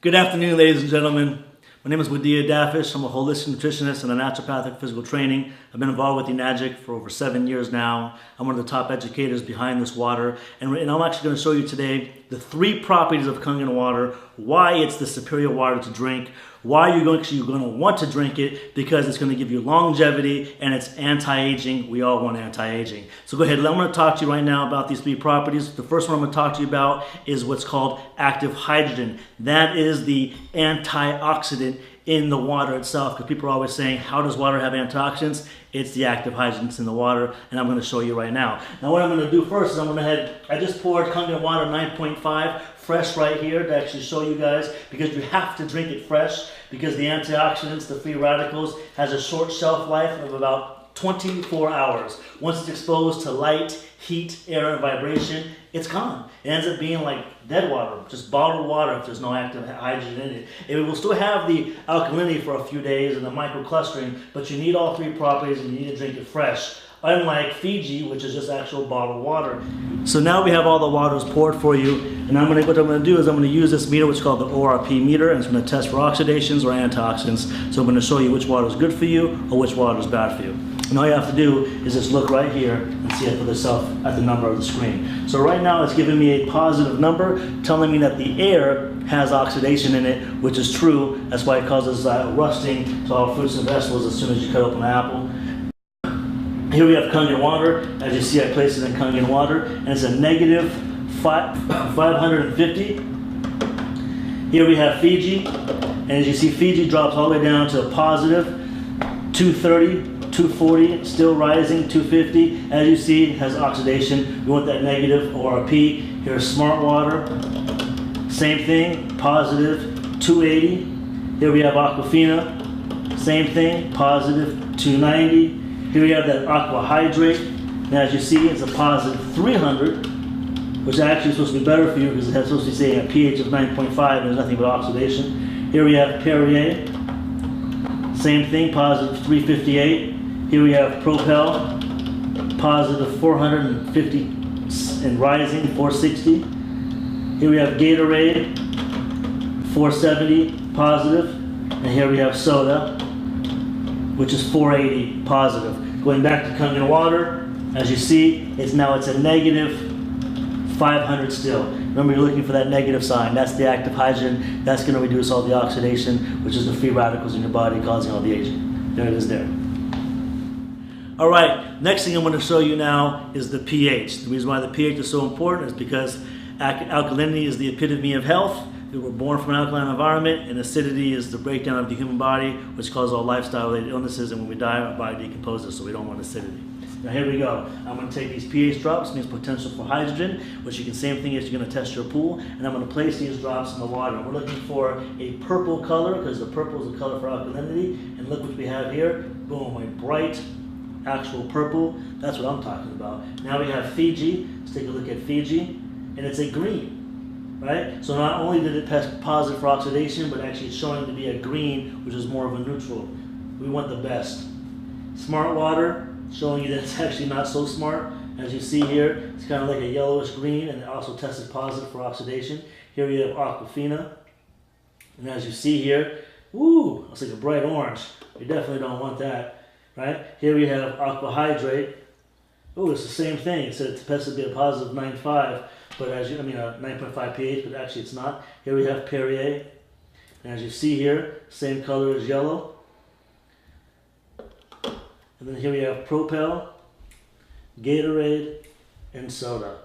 Good afternoon, ladies and gentlemen. My name is Wadia Dafish. I'm a holistic nutritionist and a naturopathic physical training. I've been involved with Enagic for over 7 years now. I'm one of the top educators behind this water. And I'm actually going to show you today the 3 properties of Kangen water, why it's the superior water to drink, why you're going to want to drink it, because it's going to give you longevity and it's anti-aging. We all want anti-aging. So go ahead, I'm going to talk to you right now about these 3 properties. The first one I'm going to talk to you about is what's called active hydrogen. That is the antioxidant in the water itself, because people are always saying, how does water have antioxidants? It's the active hydrogens in the water, and I'm going to show you right now. Now what I'm going to do first is I just poured Kangen water 9.5 fresh right here to actually show you guys, because you have to drink it fresh, because the antioxidants, the free radicals, has a short shelf life of about 24 hours. Once it's exposed to light, heat, air, and vibration, it's gone. It ends up being like dead water, just bottled water if there's no active hydrogen in it. It will still have the alkalinity for a few days and the microclustering, but you need all 3 properties and you need to drink it fresh. Unlike Fiji, which is just actual bottled water. So now we have all the waters poured for you, and what I'm going to do is I'm going to use this meter, which is called the ORP meter, and it's going to test for oxidations or antioxidants. So I'm going to show you which water is good for you or which water is bad for you. And all you have to do is just look right here and see it for yourself at the number of the screen. So right now it's giving me a positive number, telling me that the air has oxidation in it, which is true. That's why it causes rusting to all fruits and vegetables as soon as you cut open an apple. Here we have Kangen water. As you see, I placed it in Kangen water, and it's a negative 550. Here we have Fiji, and as you see, Fiji drops all the way down to a positive 230. 240, still rising, 250. As you see, it has oxidation. We want that negative ORP. Here's smart water. Same thing, positive 280. Here we have Aquafina. Same thing, positive 290. Here we have that aqua hydrate. And as you see, it's a positive 300, which actually is supposed to be better for you because it's supposed to be saying a pH of 9.5 and there's nothing but oxidation. Here we have Perrier. Same thing, positive 358. Here we have Propel, positive 450 and rising, 460. Here we have Gatorade, 470 positive. And here we have Soda, which is 480 positive. Going back to Kangen water, as you see, it's a negative 500 still. Remember, you're looking for that negative sign. That's the active hydrogen. That's going to reduce all the oxidation, which is the free radicals in your body causing all the aging. There it is there. All right, next thing I'm going to show you now is the pH. The reason why the pH is so important is because alkalinity is the epitome of health. We were born from an alkaline environment, and acidity is the breakdown of the human body, which causes all lifestyle-related illnesses, and when we die, our body decomposes, so we don't want acidity. Now here we go. I'm going to take these pH drops, means potential for hydrogen, which you can, same thing as you're going to test your pool, and I'm going to place these drops in the water. We're looking for a purple color, because the purple is the color for alkalinity, and look what we have here. Boom, a bright, actual purple. That's what I'm talking about. Now we have Fiji. Let's take a look at Fiji, and it's a green, right? So not only did it test positive for oxidation, but actually it's showing to be a green, which is more of a neutral. We want the best. Smart water, showing you that it's actually not so smart. As you see here, it's kind of like a yellowish green, and it also tested positive for oxidation. Here we have Aquafina, and as you see here, woo, it's like a bright orange. You definitely don't want that. Right? Here we have aqua hydrate. Oh, it's the same thing. It said it's supposed to be a positive 9.5, but a 9.5 pH, but actually it's not. Here we have Perrier, and as you see here, same color as yellow. And then here we have Propel, Gatorade, and Soda.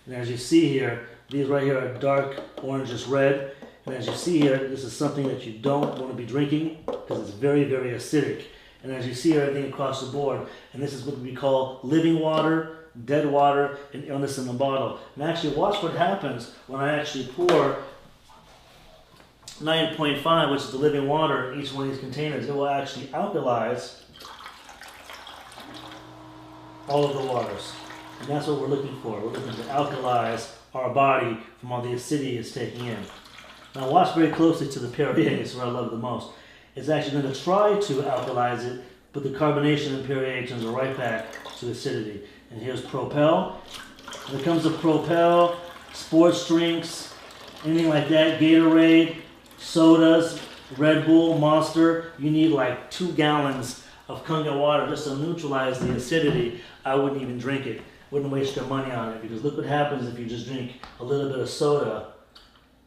And as you see here, these right here are dark orangish red. And as you see here, this is something that you don't want to be drinking because it's very, very acidic. And as you see everything across the board, and this is what we call living water, dead water, and illness in the bottle. And actually watch what happens when I actually pour 9.5, which is the living water, in each one of these containers. It will actually alkalize all of the waters. And that's what we're looking for. We're looking to alkalize our body from all the acidity it's taking in. Now watch very closely to the Perrier. This is what I love the most. It's actually going to try to alkalize it, but the carbonation and Perrier turns it right back to acidity. And here's Propel. When it comes to Propel, sports drinks, anything like that, Gatorade, sodas, Red Bull, Monster, you need like 2 gallons of Kangen water just to neutralize the acidity. I wouldn't even drink it. Wouldn't waste your money on it, because look what happens if you just drink a little bit of soda.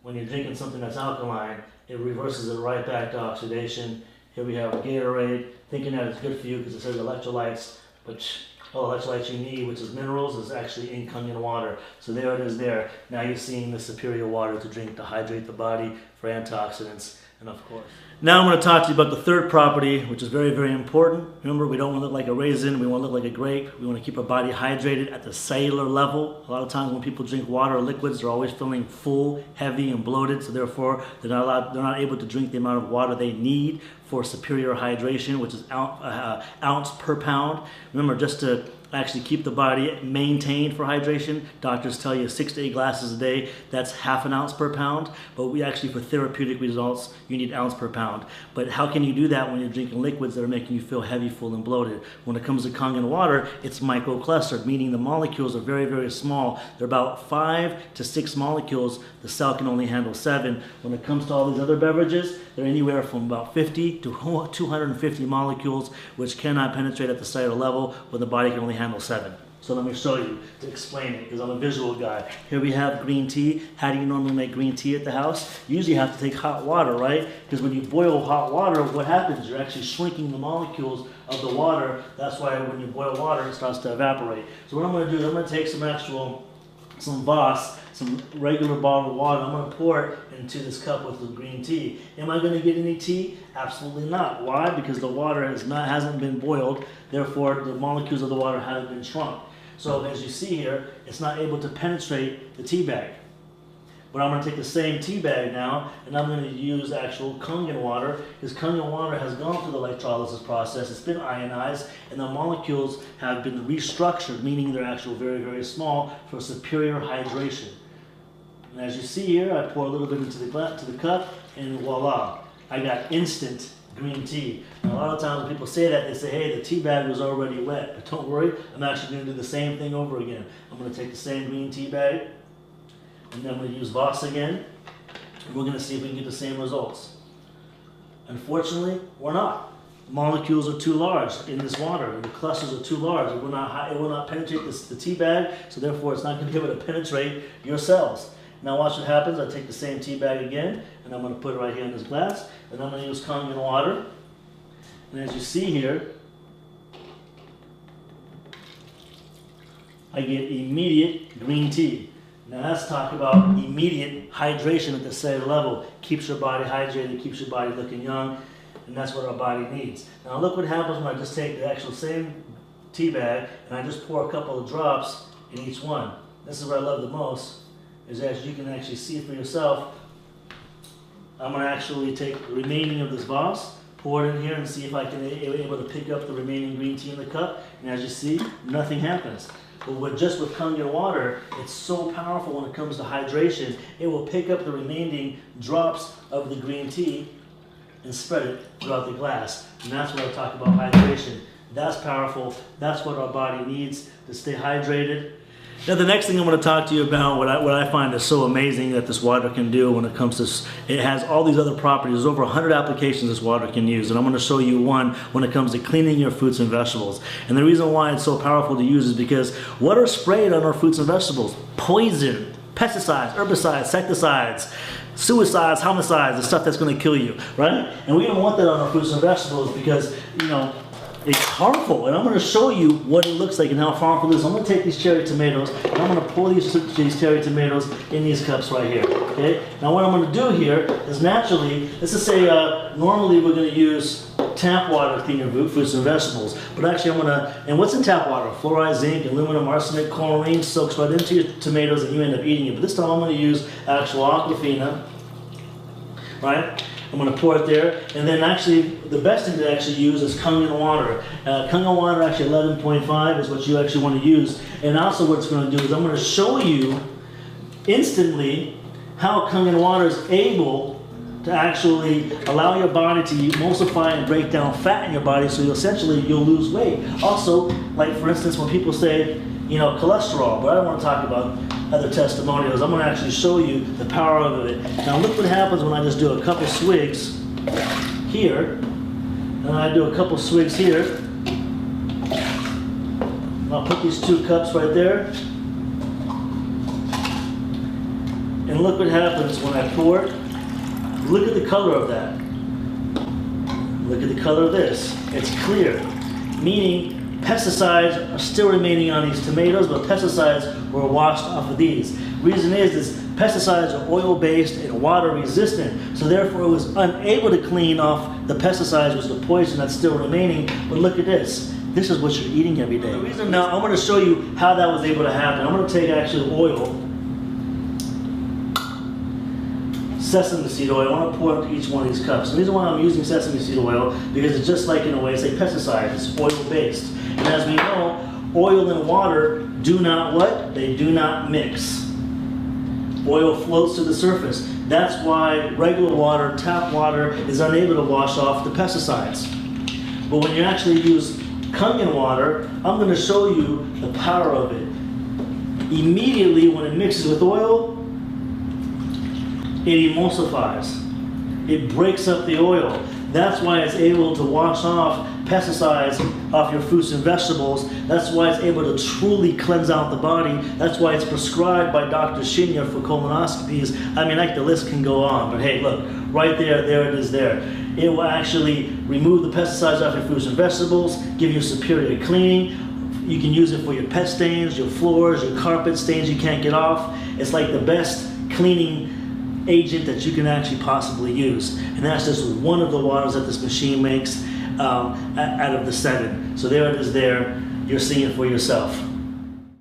When you're drinking something that's alkaline, it reverses it right back to oxidation. Here we have Gatorade, thinking that it's good for you because it says electrolytes, but all the electrolytes you need, which is minerals, is actually in Kangen water. So there it is there. Now you're seeing the superior water to drink to hydrate the body for antioxidants, and of course. Now I'm going to talk to you about the third property, which is very, very important. Remember, we don't want to look like a raisin. We want to look like a grape. We want to keep our body hydrated at the cellular level. A lot of times when people drink water or liquids, they're always feeling full, heavy, and bloated. So therefore, they're not able to drink the amount of water they need for superior hydration, which is ounce per pound. Remember, just to actually keep the body maintained for hydration, doctors tell you 6 to 8 glasses a day. That's half an ounce per pound. But we actually, for therapeutic results, you need ounce per pound. But how can you do that when you're drinking liquids that are making you feel heavy, full, and bloated? When it comes to Kangen water, it's microclustered, meaning the molecules are very, very small. They're about 5 to 6 molecules. The cell can only handle 7. When it comes to all these other beverages, they're anywhere from about 50 to 250 molecules, which cannot penetrate at the cellular level, but the body can only handle 7. So let me show you to explain it, because I'm a visual guy. Here we have green tea. How do you normally make green tea at the house? You usually have to take hot water, right? Because when you boil hot water, what happens? You're actually shrinking the molecules of the water. That's why when you boil water, it starts to evaporate. So what I'm going to do is I'm going to take some Voss, some regular bottled water. I'm going to pour it into this cup with the green tea. Am I going to get any tea? Absolutely not. Why? Because the water hasn't been boiled. Therefore, the molecules of the water haven't been shrunk. So as you see here, it's not able to penetrate the tea bag. But I'm going to take the same tea bag now, and I'm going to use actual Kangen water, because Kangen water has gone through the electrolysis process. It's been ionized, and the molecules have been restructured, meaning they're actually very, very small for superior hydration. And as you see here, I pour a little bit into the cup, and voila, I got instant green tea. And a lot of times when people say that, they say, hey, the tea bag was already wet. But don't worry, I'm actually going to do the same thing over again. I'm going to take the same green tea bag, and then I'm going to use Voss again, and we're going to see if we can get the same results. Unfortunately, we're not. The molecules are too large in this water. The clusters are too large. It will not penetrate the tea bag, so therefore it's not going to be able to penetrate your cells. Now watch what happens. I take the same tea bag again, and I'm going to put it right here in this glass, and I'm going to use Kangen water. And as you see here, I get immediate green tea. Now let's talk about immediate hydration at the cellular level. Keeps your body hydrated, keeps your body looking young, and that's what our body needs. Now look what happens when I just take the actual same tea bag and I just pour a couple of drops in each one. This is what I love the most, is as you can actually see for yourself, I'm going to actually take the remaining of this Voss, pour it in here, and see if I can be able to pick up the remaining green tea in the cup. And as you see, nothing happens. But just with Kangen water, it's so powerful when it comes to hydration. It will pick up the remaining drops of the green tea and spread it throughout the glass. And that's what I talk about hydration. That's powerful. That's what our body needs to stay hydrated. Now the next thing I'm going to talk to you about, what I find is so amazing that this water can do when it comes to, it has all these other properties. There's over 100 applications this water can use, and I'm going to show you one when it comes to cleaning your fruits and vegetables. And the reason why it's so powerful to use is because what are sprayed on our fruits and vegetables? Poison, pesticides, herbicides, insecticides, suicides, homicides, the stuff that's going to kill you, right? And we don't want that on our fruits and vegetables because, you know, it's harmful, and I'm going to show you what it looks like and how harmful it is. I'm going to take these cherry tomatoes, and I'm going to pour these cherry tomatoes in these cups right here, okay? Now what I'm going to do here is naturally, let's just say normally we're going to use tap water to clean your fruits and vegetables, but actually I'm going to, and what's in tap water? Fluoride, zinc, aluminum, arsenic, chlorine, soaks right into your tomatoes and you end up eating it. But this time I'm going to use actual Aquafina, right? I'm going to pour it there, and then actually the best thing to actually use is Kangen water. Kangen water actually 11.5 is what you actually want to use. And also what it's going to do is I'm going to show you instantly how Kangen water is able to actually allow your body to emulsify and break down fat in your body, so you'll lose weight. Also, like for instance, when people say, you know, cholesterol, but I don't want to talk about other testimonials. I'm going to actually show you the power of it. Now look what happens when I just do a couple swigs here, and I do a couple swigs here. I'll put these 2 cups right there. And look what happens when I pour it. Look at the color of that. Look at the color of this. It's clear, meaning pesticides are still remaining on these tomatoes, but pesticides were washed off of these. Reason is pesticides are oil-based and water-resistant, so therefore it was unable to clean off the pesticides, which is the poison that's still remaining. But look at this. This is what you're eating every day. Now I'm going to show you how that was able to happen. I'm going to take actually oil, sesame seed oil. I want to pour into each one of these cups. The reason why I'm using sesame seed oil, because it's just like, in a way, it's a pesticide. It's oil-based. And as we know, oil and water do not what? They do not mix. Oil floats to the surface. That's why regular water, tap water, is unable to wash off the pesticides. But when you actually use Kangen water, I'm going to show you the power of it. Immediately when it mixes with oil, it emulsifies. It breaks up the oil. That's why it's able to wash off pesticides off your fruits and vegetables. That's why it's able to truly cleanse out the body. That's why it's prescribed by Dr. Shinya for colonoscopies. I mean, like, the list can go on, but hey, look, right there it is there. It will actually remove the pesticides off your fruits and vegetables, give you superior cleaning. You can use it for your pet stains, your floors, your carpet stains you can't get off. It's like the best cleaning agent that you can actually possibly use. And that's just one of the waters that this machine makes out of the 7. So there it is there. You're seeing it for yourself.